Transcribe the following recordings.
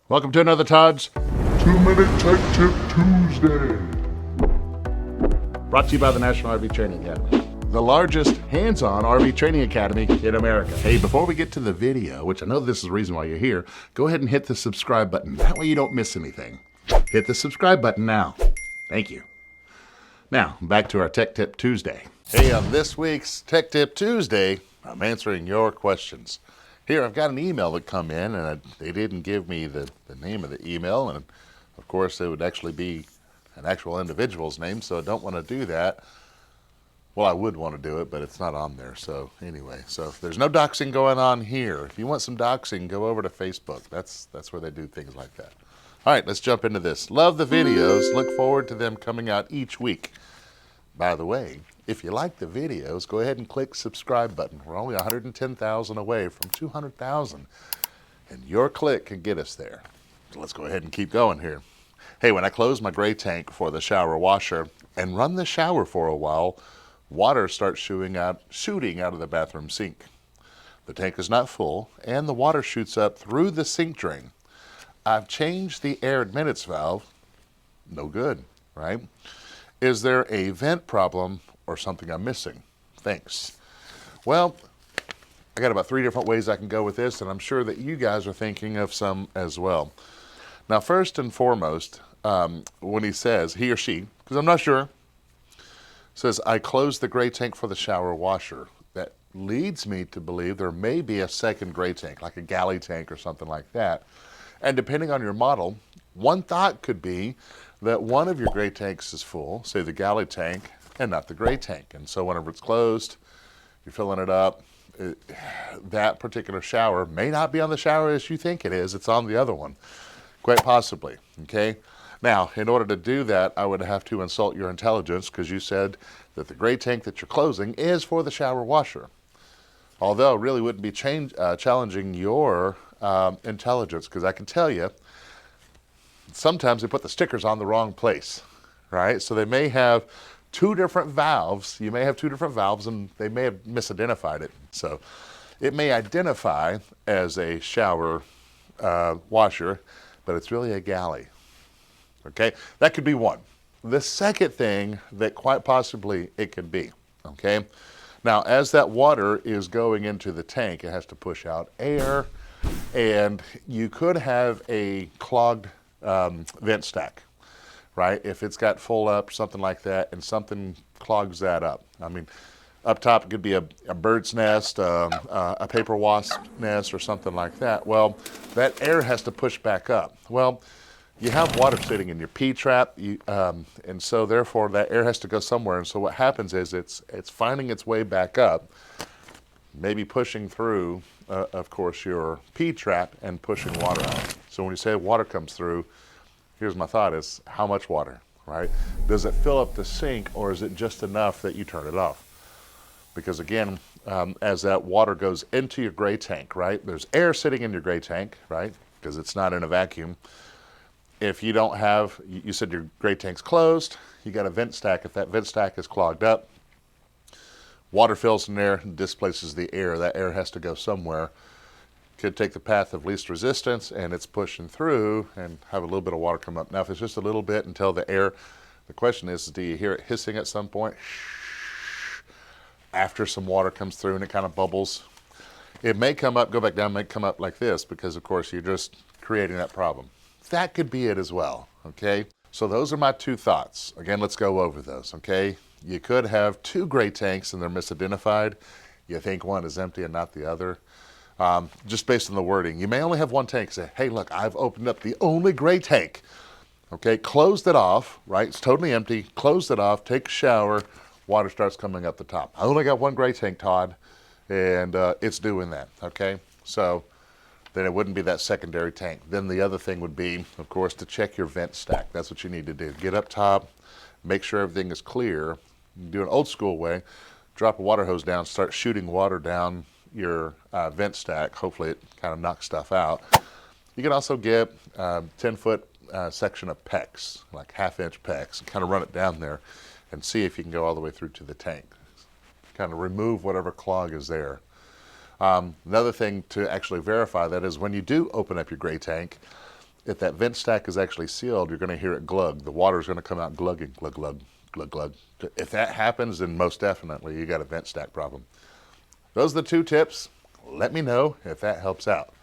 Welcome to another Todd's 2-Minute Tech Tip Tuesday. brought to you by the National RV Training Academy, the largest hands-on RV training academy in America. Hey, before we get to the video, which I know this is the reason why you're here, go ahead and hit the subscribe button. That way you don't miss anything. Hit the subscribe button now. Thank you. Now, back to our Tech Tip Tuesday. Hey, on this week's Tech Tip Tuesday, I'm answering your questions. Here, I've got an email that come in, and they didn't give me the name of the email, and of course, it would actually be an actual individual's name, so I don't want to do that. Well, I would want to do it, but it's not on there. So anyway, so there's no doxing going on here. If you want some doxing, go over to Facebook. That's where they do things like that. All right, let's jump into this. Love the videos. Look forward to them coming out each week. By the way, if you like the videos, go ahead and click subscribe button. We're only 110,000 away from 200,000, and your click can get us there. So let's go ahead and keep going here. Hey, when I close my gray tank for the shower washer and run the shower for a while, water starts shooting out of the bathroom sink. The tank is not full, and the water shoots up through the sink drain. I've changed the air admittance valve. No good, right? Is there a vent problem or something I'm missing? Thanks. Well, I got about 3 different ways I can go with this, and I'm sure that you guys are thinking of some as well. Now, first and foremost, when he or she, because I'm not sure, says, I closed the gray tank for the shower washer. That leads me to believe there may be a second gray tank, like a galley tank or something like that. And depending on your model, one thought could be that one of your gray tanks is full, say the galley tank, and not the gray tank. And so whenever it's closed, you're filling it up, that particular shower may not be on the shower as you think it is. It's on the other one, quite possibly, okay? Now, in order to do that, I would have to insult your intelligence because you said that the gray tank that you're closing is for the shower washer. Although, it really wouldn't be challenging your intelligence, because I can tell you, sometimes they put the stickers on the wrong place, right? So they may have 2 different valves. You may have 2 different valves, and they may have misidentified it. So it may identify as a shower washer, but it's really a galley. Okay, that could be one. The second thing that quite possibly it could be, okay? Now, as that water is going into the tank, it has to push out air, and you could have a clogged vent stack, right? If it's got full up, something like that, and something clogs that up. I mean, up top it could be a bird's nest, a paper wasp nest, or something like that. Well, that air has to push back up. Well, you have water sitting in your P-trap, and so therefore that air has to go somewhere. And so what happens is it's finding its way back up, maybe pushing through, of course, your P-trap and pushing water out. So when you say water comes through, here's my thought is, how much water, right? Does it fill up the sink, or is it just enough that you turn it off? Because again, as that water goes into your gray tank, right, there's air sitting in your gray tank, right, because it's not in a vacuum. If you don't have, you said your gray tank's closed, you got a vent stack. If that vent stack is clogged up, water fills in there and displaces the air. That air has to go somewhere. Could take the path of least resistance, and it's pushing through and have a little bit of water come up. Now, if it's just a little bit until the question is, do you hear it hissing at some point? After some water comes through and it kind of bubbles. It may come up, go back down, may come up like this because, of course, you're just creating that problem. That could be it as well, okay? So those are my 2 thoughts. Again, let's go over those, okay? You could have 2 gray tanks and they're misidentified. You think one is empty and not the other. Just based on the wording. You may only have 1 tank. Say, hey, look, I've opened up the only gray tank. Okay, closed it off, right? It's totally empty. Closed it off, take a shower, water starts coming up the top. I only got 1 gray tank, Todd, and it's doing that, okay? So then it wouldn't be that secondary tank. Then the other thing would be, of course, to check your vent stack. That's what you need to do. Get up top, make sure everything is clear. Do an old school way, drop a water hose down, start shooting water down your vent stack. Hopefully it kind of knocks stuff out. You can also get a 10-foot section of PEX, like 1/2-inch PEX, and kind of run it down there and see if you can go all the way through to the tank. Kind of remove whatever clog is there. Another thing to actually verify that is when you do open up your gray tank if that vent stack is actually sealed, you're going to hear it glug. The water is going to come out glugging, glug, glug, glug, glug. If that happens, then most definitely you got a vent stack problem. Those are the 2 tips. Let me know if that helps out.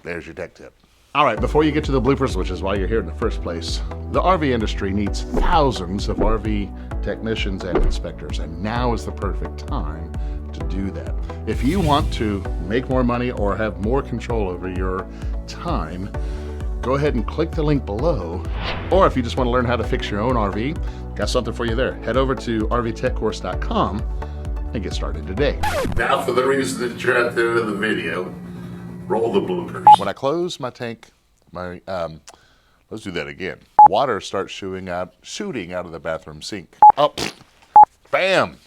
There's your tech tip. All right, before you get to the bloopers, which is why you're here in the first place, the RV industry needs thousands of RV technicians and inspectors, and now is the perfect time to do that. If you want to make more money or have more control over your time, go ahead and click the link below. Or if you just want to learn how to fix your own RV, got something for you there. Head over to rvtechcourse.com and get started today. Now for the reason that you're at the end of the video, roll the bloopers. When I close my tank, let's do that again. Water starts shooting out of the bathroom sink. Oh, bam!